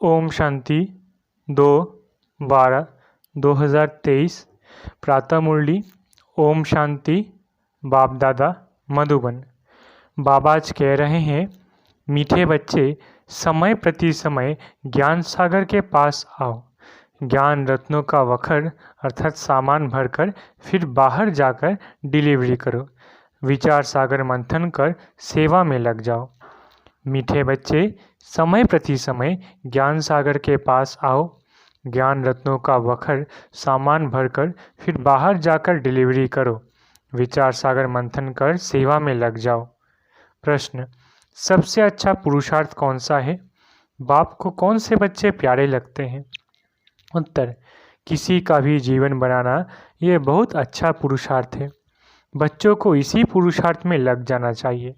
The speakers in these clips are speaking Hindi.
ओम शांति 2/12/2023 प्रातः मुरली। ओम शांति। बाप दादा मधुबन। बाबा आज कह रहे हैं, मीठे बच्चे, समय प्रति समय ज्ञान सागर के पास आओ। ज्ञान रत्नों का वखर अर्थात सामान भरकर फिर बाहर जाकर डिलीवरी करो। विचार सागर मंथन कर सेवा में लग जाओ। मीठे बच्चे, समय प्रति समय ज्ञान सागर के पास आओ। ज्ञान रत्नों का वखर सामान भरकर फिर बाहर जाकर डिलीवरी करो। विचार सागर मंथन कर सेवा में लग जाओ। प्रश्न, सबसे अच्छा पुरुषार्थ कौन सा है? बाप को कौन से बच्चे प्यारे लगते हैं? उत्तर, किसी का भी जीवन बनाना ये बहुत अच्छा पुरुषार्थ है। बच्चों को इसी पुरुषार्थ में लग जाना चाहिए।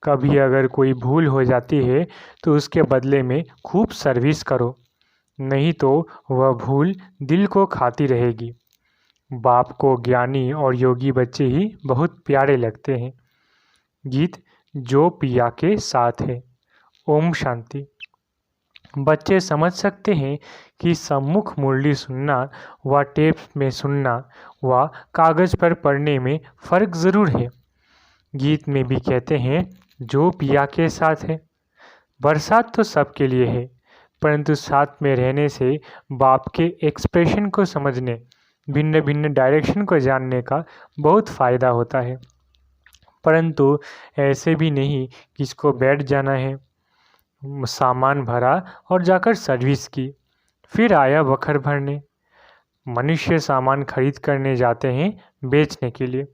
कभी अगर कोई भूल हो जाती है तो उसके बदले में खूब सर्विस करो, नहीं तो वह भूल दिल को खाती रहेगी। बाप को ज्ञानी और योगी बच्चे ही बहुत प्यारे लगते हैं। गीत जो पिया के साथ है। ओम शांति। बच्चे समझ सकते हैं कि सम्मुख मुरली सुनना व टेप में सुनना व कागज़ पर पढ़ने में फ़र्क ज़रूर है। गीत में भी कहते हैं, जो पिया के साथ है। बरसात तो सबके लिए है, परंतु साथ में रहने से बाप के एक्सप्रेशन को समझने, भिन्न भिन्न डायरेक्शन को जानने का बहुत फ़ायदा होता है। परंतु ऐसे भी नहीं किसको बैठ जाना है। सामान भरा और जाकर सर्विस की, फिर आया वखर भरने। मनुष्य सामान खरीद करने जाते हैं बेचने के लिए,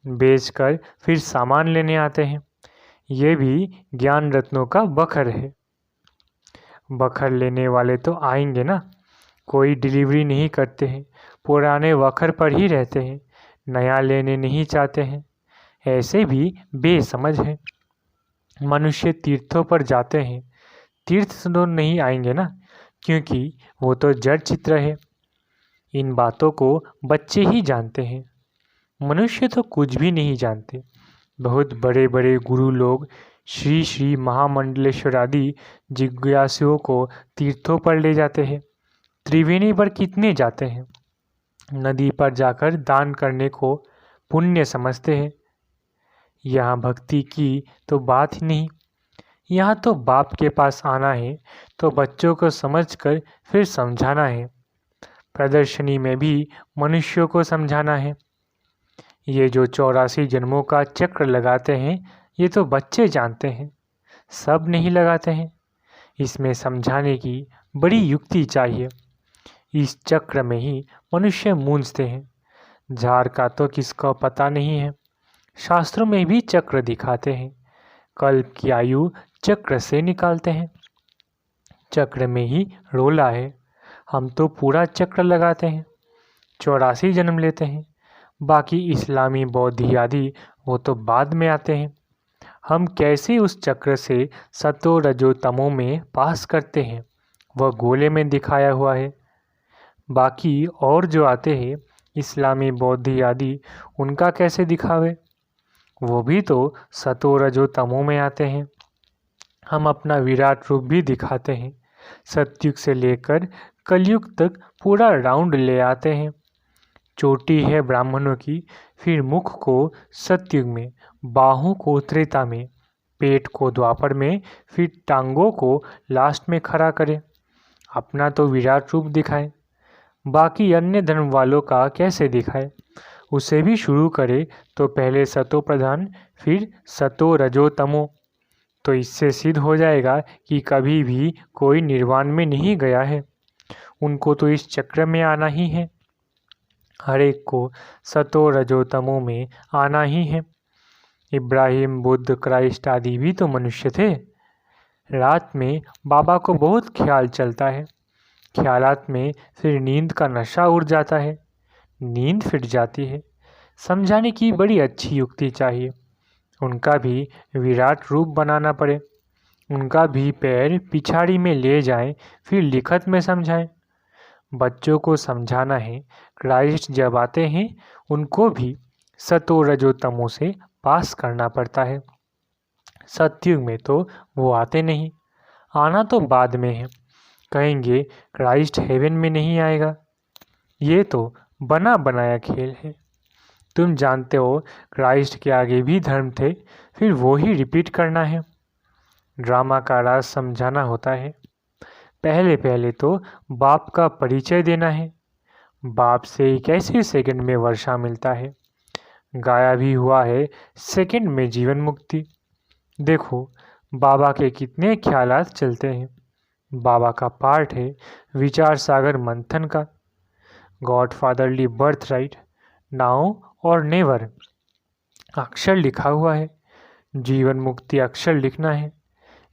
बेचकर फिर सामान लेने आते हैं। ये भी ज्ञान रत्नों का बखर है। बखर लेने वाले तो आएंगे ना, कोई डिलीवरी नहीं करते हैं, पुराने वखर पर ही रहते हैं, नया लेने नहीं चाहते हैं। ऐसे भी बेसमझ हैं। मनुष्य तीर्थों पर जाते हैं, तीर्थ तो नहीं आएंगे ना, क्योंकि वो तो जड़ चित्र है। इन बातों को बच्चे ही जानते हैं। मनुष्य तो कुछ भी नहीं जानते। बहुत बड़े बड़े गुरु लोग श्री श्री महामंडलेश्वर आदि जिज्ञासुओं को तीर्थों पर ले जाते हैं। त्रिवेणी पर कितने जाते हैं। नदी पर जाकर दान करने को पुण्य समझते हैं। यहाँ भक्ति की तो बात ही नहीं। यहाँ तो बाप के पास आना है तो बच्चों को समझकर फिर समझाना है। प्रदर्शनी में भी मनुष्यों को समझाना है। ये जो 84 जन्मों का चक्र लगाते हैं, ये तो बच्चे जानते हैं, सब नहीं लगाते हैं। इसमें समझाने की बड़ी युक्ति चाहिए। इस चक्र में ही मनुष्य मूंझते हैं। झाड़ का तो किसको पता नहीं है। शास्त्रों में भी चक्र दिखाते हैं। कल्प की आयु चक्र से निकालते हैं। चक्र में ही रोला है। हम तो पूरा चक्र लगाते हैं, 84 जन्म लेते हैं। बाकी इस्लामी बौद्धी आदि वो तो बाद में आते हैं। हम कैसे उस चक्र से सतो रजो तमो में पास करते हैं, वह गोले में दिखाया हुआ है। बाकी और जो आते हैं इस्लामी बौद्धी आदि, उनका कैसे दिखावे? वो भी तो सतो रजो तमो में आते हैं। हम अपना विराट रूप भी दिखाते हैं। सतयुग से लेकर कलयुग तक पूरा राउंड ले आते हैं। चोटी है ब्राह्मणों की, फिर मुख को सतयुग में, बाहों को त्रेता में, पेट को द्वापर में, फिर टांगों को लास्ट में खड़ा करे। अपना तो विराट रूप दिखाए। बाकी अन्य धर्म वालों का कैसे दिखाए? उसे भी शुरू करे तो पहले सतो प्रधान, फिर सतो रजो तमो। तो इससे सिद्ध हो जाएगा कि कभी भी कोई निर्वाण में नहीं गया है। उनको तो इस चक्र में आना ही है। हर एक को सतो रजो तमो में आना ही है। इब्राहिम, बुद्ध, क्राइस्ट आदि भी तो मनुष्य थे। रात में बाबा को बहुत ख्याल चलता है। ख्यालात में फिर नींद का नशा उड़ जाता है। नींद फिर जाती है। समझाने की बड़ी अच्छी युक्ति चाहिए। उनका भी विराट रूप बनाना पड़े। उनका भी पैर पिछाड़ी में ले जाएं, फिर लिखत में समझाएं। बच्चों को समझाना है क्राइस्ट जब आते हैं उनको भी सतो रजो तमो से पास करना पड़ता है। सतयुग में तो वो आते नहीं, आना तो बाद में है। कहेंगे क्राइस्ट हेवन में नहीं आएगा। ये तो बना बनाया खेल है। तुम जानते हो क्राइस्ट के आगे भी धर्म थे, फिर वो ही रिपीट करना है। ड्रामा का राज समझाना होता है। पहले पहले तो बाप का परिचय देना है। बाप से कैसे सेकंड में वर्षा मिलता है। गाया भी हुआ है सेकंड में जीवन मुक्ति। देखो बाबा के कितने ख्यालात चलते हैं। बाबा का पार्ट है विचार सागर मंथन का। गॉडफादरली बर्थ राइट, नाउ और नेवर अक्षर लिखा हुआ है। जीवन मुक्ति अक्षर लिखना है।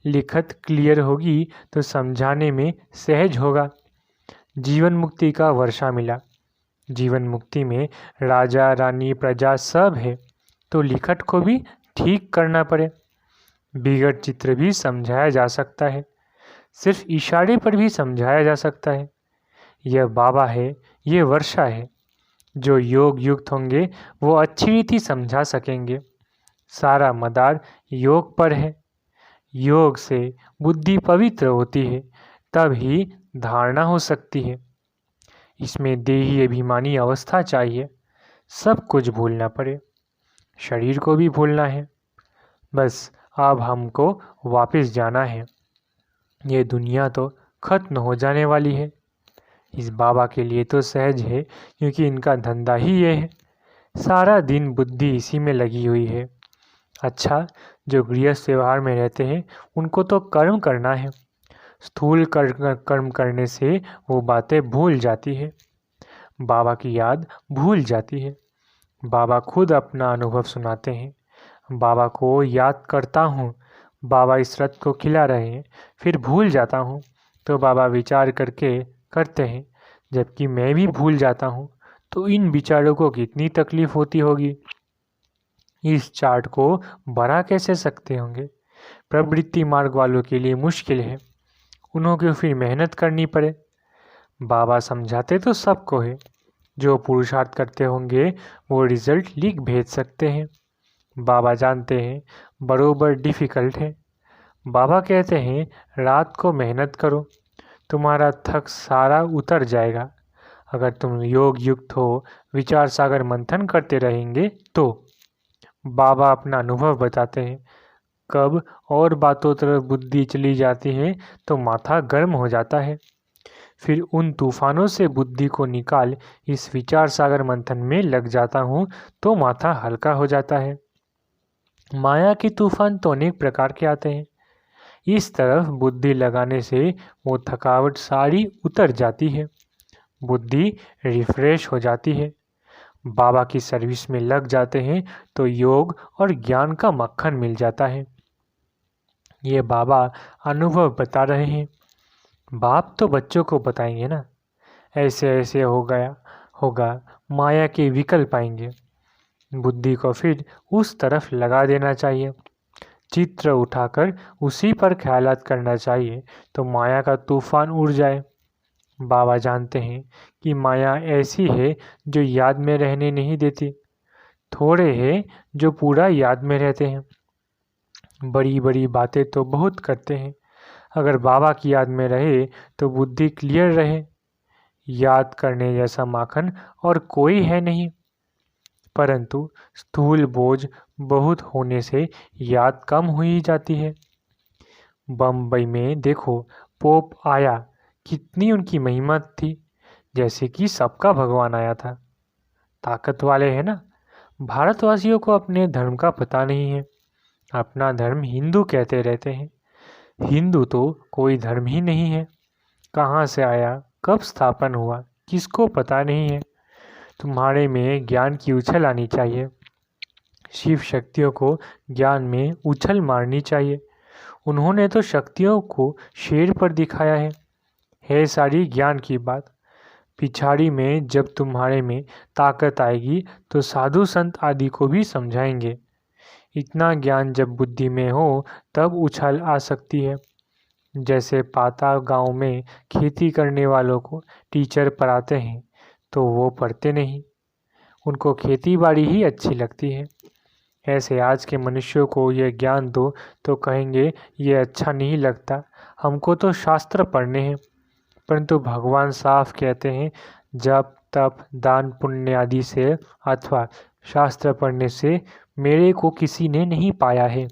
लिखत क्लियर होगी तो समझाने में सहज होगा। जीवन मुक्ति का वर्षा मिला। जीवन मुक्ति में राजा रानी प्रजा सब है, तो लिखत को भी ठीक करना पड़े। बिगड़ चित्र भी समझाया जा सकता है। सिर्फ इशारे पर भी समझाया जा सकता है। यह बाबा है, ये वर्षा है। जो योग युक्त होंगे वो अच्छी रीति समझा सकेंगे। सारा मदार योग पर है। योग से बुद्धि पवित्र होती है, तब ही धारणा हो सकती है। इसमें देही अभिमानी अवस्था चाहिए। सब कुछ भूलना पड़े, शरीर को भी भूलना है। बस अब हमको वापस जाना है। ये दुनिया तो खत्म हो जाने वाली है। इस बाबा के लिए तो सहज है, क्योंकि इनका धंधा ही ये है। सारा दिन बुद्धि इसी में लगी हुई है। अच्छा, जो गृहस्थ व्यवहार में रहते हैं उनको तो कर्म करना है। स्थूल कर्म करने से वो बातें भूल जाती है। बाबा की याद भूल जाती है। बाबा खुद अपना अनुभव सुनाते हैं। बाबा को याद करता हूँ, बाबा इस रथ को खिला रहे हैं, फिर भूल जाता हूँ, तो बाबा विचार करके करते हैं। जबकि मैं भी भूल जाता हूँ, तो इन विचारों को कितनी तकलीफ होती होगी। इस चार्ट को बड़ा कैसे सकते होंगे। प्रवृत्ति मार्ग वालों के लिए मुश्किल है। उन्हों को फिर मेहनत करनी पड़े। बाबा समझाते तो सबको है। जो पुरुषार्थ करते होंगे वो रिजल्ट लिख भेज सकते हैं। बाबा जानते हैं बरोबर डिफ़िकल्ट है। बाबा कहते हैं रात को मेहनत करो, तुम्हारा थक सारा उतर जाएगा। अगर तुम योग युक्त हो, विचार सागर मंथन करते रहेंगे तो। बाबा अपना अनुभव बताते हैं। कब और बातों तरफ बुद्धि चली जाती है तो माथा गर्म हो जाता है। फिर उन तूफानों से बुद्धि को निकाल इस विचार सागर मंथन में लग जाता हूँ तो माथा हल्का हो जाता है। माया के तूफान तो अनेक प्रकार के आते हैं। इस तरफ बुद्धि लगाने से वो थकावट सारी उतर जाती है। बुद्धि रिफ्रेश हो जाती है। बाबा की सर्विस में लग जाते हैं तो योग और ज्ञान का मक्खन मिल जाता है। ये बाबा अनुभव बता रहे हैं। बाप तो बच्चों को बताएंगे ना, ऐसे ऐसे होगा, माया के विकल्प आएंगे। बुद्धि को फिर उस तरफ लगा देना चाहिए। चित्र उठाकर उसी पर ख्यालात करना चाहिए तो माया का तूफान उड़ जाए। बाबा जानते हैं कि माया ऐसी है जो याद में रहने नहीं देती। थोड़े हैं जो पूरा याद में रहते हैं। बड़ी बड़ी बातें तो बहुत करते हैं। अगर बाबा की याद में रहे तो बुद्धि क्लियर रहे। याद करने जैसा माखन और कोई है नहीं। परंतु स्थूल बोझ बहुत होने से याद कम हुई जाती है। बम्बई में देखो, पोप आया, कितनी उनकी महिमा थी, जैसे कि सबका भगवान आया था। ताकत वाले हैं ना। भारतवासियों को अपने धर्म का पता नहीं है। अपना धर्म हिंदू कहते रहते हैं। हिंदू तो कोई धर्म ही नहीं है। कहाँ से आया, कब स्थापन हुआ, किसको पता नहीं है। तुम्हारे में ज्ञान की उछल आनी चाहिए। शिव शक्तियों को ज्ञान में उछल मारनी चाहिए। उन्होंने तो शक्तियों को शेर पर दिखाया है सारी ज्ञान की बात। पिछाड़ी में जब तुम्हारे में ताकत आएगी तो साधु संत आदि को भी समझाएंगे। इतना ज्ञान जब बुद्धि में हो तब उछाल आ सकती है। जैसे पाता गांव में खेती करने वालों को टीचर पढ़ाते हैं तो वो पढ़ते नहीं, उनको खेती बाड़ी ही अच्छी लगती है। ऐसे आज के मनुष्यों को ये ज्ञान दो तो कहेंगे ये अच्छा नहीं लगता, हमको तो शास्त्र पढ़ने हैं। परंतु भगवान साफ कहते हैं जब तप दान पुण्य आदि से अथवा शास्त्र पढ़ने से मेरे को किसी ने नहीं पाया है।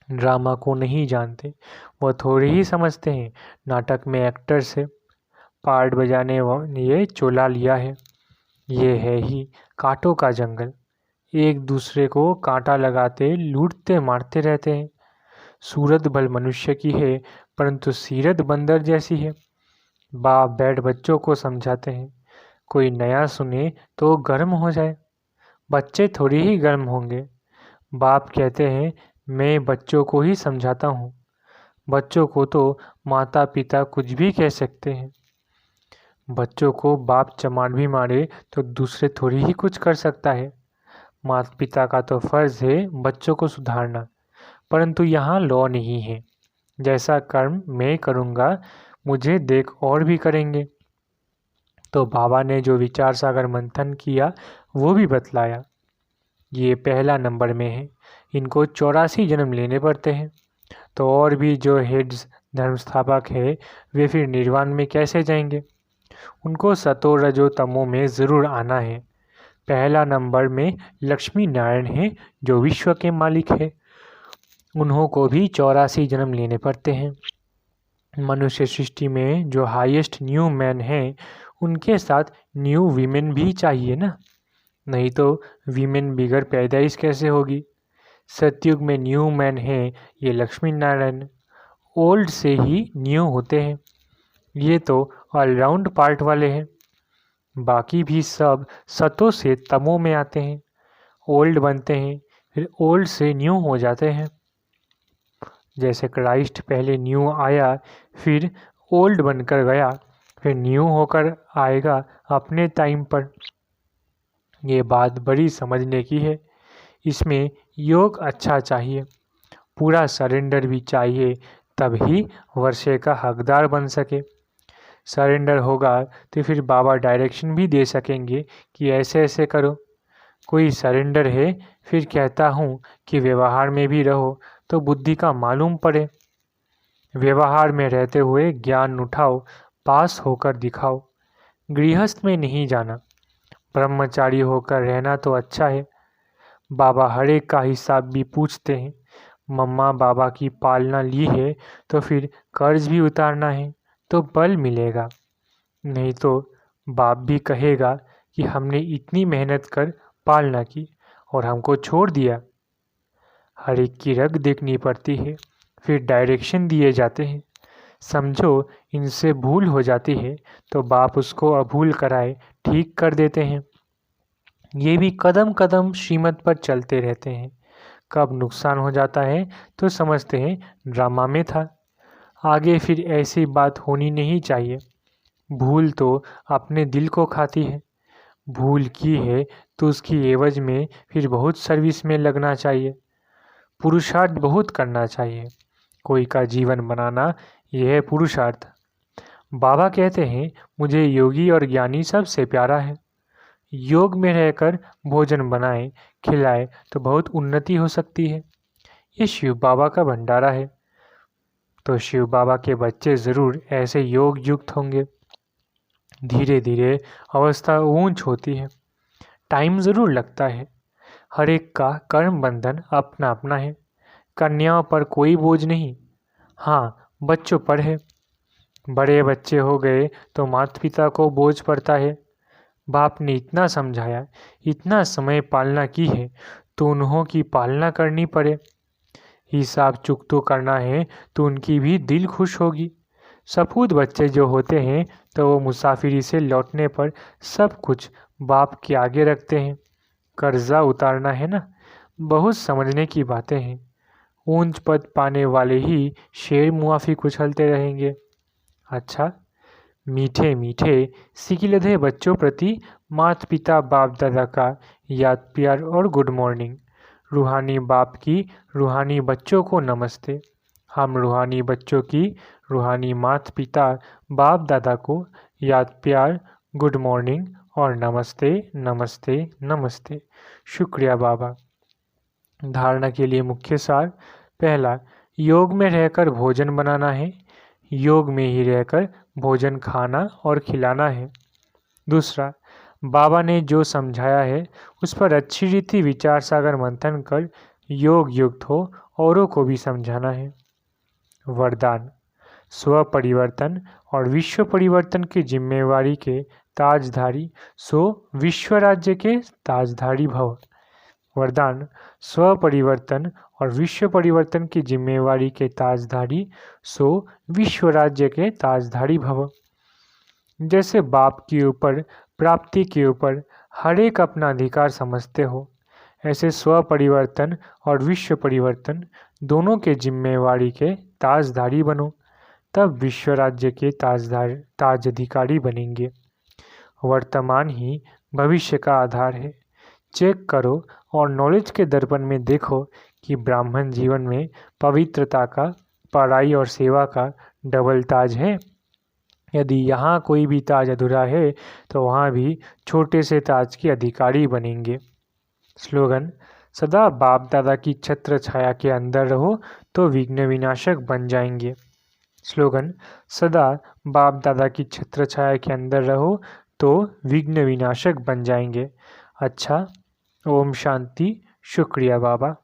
ड्रामा को नहीं जानते, वो थोड़ी ही समझते हैं। नाटक में एक्टर से पार्ट बजाने ये चोला लिया है। ये है ही कांटों का जंगल, एक दूसरे को कांटा लगाते लूटते मारते रहते हैं। सूरत भल मनुष्य की है परंतु सीरत बंदर जैसी है। बाप बैठ बच्चों को समझाते हैं, कोई नया सुने तो गर्म हो जाए। बच्चे थोड़ी ही गर्म होंगे। बाप कहते हैं मैं बच्चों को ही समझाता हूँ। बच्चों को तो माता पिता कुछ भी कह सकते हैं। बच्चों को बाप चमाट भी मारे तो दूसरे थोड़ी ही कुछ कर सकता है। माता पिता का तो फर्ज है बच्चों को सुधारना, परंतु यहाँ लॉ नहीं है। जैसा कर्म मैं करूँगा मुझे देख और भी करेंगे। तो बाबा ने जो विचार सागर मंथन किया वो भी बतलाया। ये पहला नंबर में है, इनको 84 जन्म लेने पड़ते हैं। तो और भी जो हेड्स धर्म स्थापक है वे फिर निर्वाण में कैसे जाएंगे? उनको सतो रजो तमो में ज़रूर आना है। पहला नंबर में लक्ष्मी नारायण है जो विश्व के मालिक है, उन्हों को भी 84 जन्म लेने पड़ते हैं। मनुष्य सृष्टि में जो हाईएस्ट न्यू मैन है उनके साथ न्यू वीमेन भी चाहिए ना, नहीं तो वीमेन बिगर पैदाइश कैसे होगी। सतयुग में न्यू मैन है ये लक्ष्मी नारायण, ओल्ड से ही न्यू होते हैं। ये तो ऑलराउंड पार्ट वाले हैं। बाकी भी सब सतों से तमों में आते हैं, ओल्ड बनते हैं फिर ओल्ड से न्यू हो जाते हैं। जैसे क्राइस्ट पहले न्यू आया फिर ओल्ड बनकर गया फिर न्यू होकर आएगा अपने टाइम पर। ये बात बड़ी समझने की है। इसमें योग अच्छा चाहिए, पूरा सरेंडर भी चाहिए, तभी वर्षे का हकदार बन सके। सरेंडर होगा तो फिर बाबा डायरेक्शन भी दे सकेंगे कि ऐसे ऐसे करो। कोई सरेंडर है फिर कहता हूँ कि व्यवहार में भी रहो तो बुद्धि का मालूम पड़े। व्यवहार में रहते हुए ज्ञान उठाओ, पास होकर दिखाओ। गृहस्थ में नहीं जाना, ब्रह्मचारी होकर रहना तो अच्छा है। बाबा हर एक का हिसाब भी पूछते हैं। मम्मा बाबा की पालना ली है तो फिर कर्ज भी उतारना है तो बल मिलेगा, नहीं तो बाप भी कहेगा कि हमने इतनी मेहनत कर पालना की और हमको छोड़ दिया। हर एक की रग देखनी पड़ती है, फिर डायरेक्शन दिए जाते हैं। समझो इनसे भूल हो जाती है तो बाप उसको अभूल कराए ठीक कर देते हैं। ये भी कदम कदम श्रीमत पर चलते रहते हैं। कब नुकसान हो जाता है तो समझते हैं ड्रामा में था, आगे फिर ऐसी बात होनी नहीं चाहिए। भूल तो अपने दिल को खाती है। भूल की है तो उसकी एवज में फिर बहुत सर्विस में लगना चाहिए, पुरुषार्थ बहुत करना चाहिए। कोई का जीवन बनाना यह है पुरुषार्थ। बाबा कहते हैं मुझे योगी और ज्ञानी सबसे प्यारा है। योग में रहकर भोजन बनाए खिलाए तो बहुत उन्नति हो सकती है। ये शिव बाबा का भंडारा है, तो शिव बाबा के बच्चे ज़रूर ऐसे योग युक्त होंगे। धीरे धीरे अवस्था ऊंच होती है, टाइम ज़रूर लगता है। हर एक का कर्म बंधन अपना अपना है। कन्याओं पर कोई बोझ नहीं, हाँ बच्चों पर है। बड़े बच्चे हो गए तो माता पिता को बोझ पड़ता है। बाप ने इतना समझाया, इतना समय पालना की है तो उन्हों की पालना करनी पड़े। हिसाब चुकतो करना है तो उनकी भी दिल खुश होगी। सपूत बच्चे जो होते हैं तो वो मुसाफिरी से लौटने पर सब कुछ बाप के आगे रखते हैं। कर्जा उतारना है ना, बहुत समझने की बातें हैं। ऊंच पद पाने वाले ही शेर मुआफी कुचलते रहेंगे। अच्छा, मीठे मीठे सिकिलधे बच्चों प्रति माता पिता बाप दादा का याद प्यार और गुड मॉर्निंग। रूहानी बाप की रूहानी बच्चों को नमस्ते। हम रूहानी बच्चों की रूहानी माता पिता बाप दादा को याद प्यार, गुड मॉर्निंग और नमस्ते नमस्ते नमस्ते। शुक्रिया बाबा। धारणा के लिए मुख्य सार। पहला, योग में रहकर भोजन बनाना है, योग में ही रहकर भोजन खाना और खिलाना है। दूसरा, बाबा ने जो समझाया है उस पर अच्छी रीति विचार सागर मंथन कर योग युक्त हो औरों को भी समझाना है। वरदान, स्व परिवर्तन और विश्व परिवर्तन की जिम्मेवारी के ताजधारी सो विश्व राज्य के ताजधारी भव। वरदान, स्व परिवर्तन और विश्व परिवर्तन की जिम्मेवारी के ताजधारी सो विश्व राज्य के ताजधारी भव। जैसे बाप के ऊपर प्राप्ति के ऊपर हर एक अपना अधिकार समझते हो, ऐसे स्व परिवर्तन और विश्व परिवर्तन दोनों के जिम्मेवारी के ताजधारी बनो, तब विश्व राज्य के ताज अधिकारी बनेंगे। वर्तमान ही भविष्य का आधार है। चेक करो और नॉलेज के दर्पण में देखो कि ब्राह्मण जीवन में पवित्रता का, पढ़ाई और सेवा का डबल ताज है। यदि यहाँ कोई भी ताज अधूरा है तो वहाँ भी छोटे से ताज के अधिकारी बनेंगे। स्लोगन, सदा बाप दादा की छत्र छाया के अंदर रहो तो विघ्न विनाशक बन जाएंगे। स्लोगन, सदा बाप दादा की छत्र छाया के अंदर रहो तो विघ्न विनाशक बन जाएंगे। अच्छा, ओम शांति। शुक्रिया बाबा।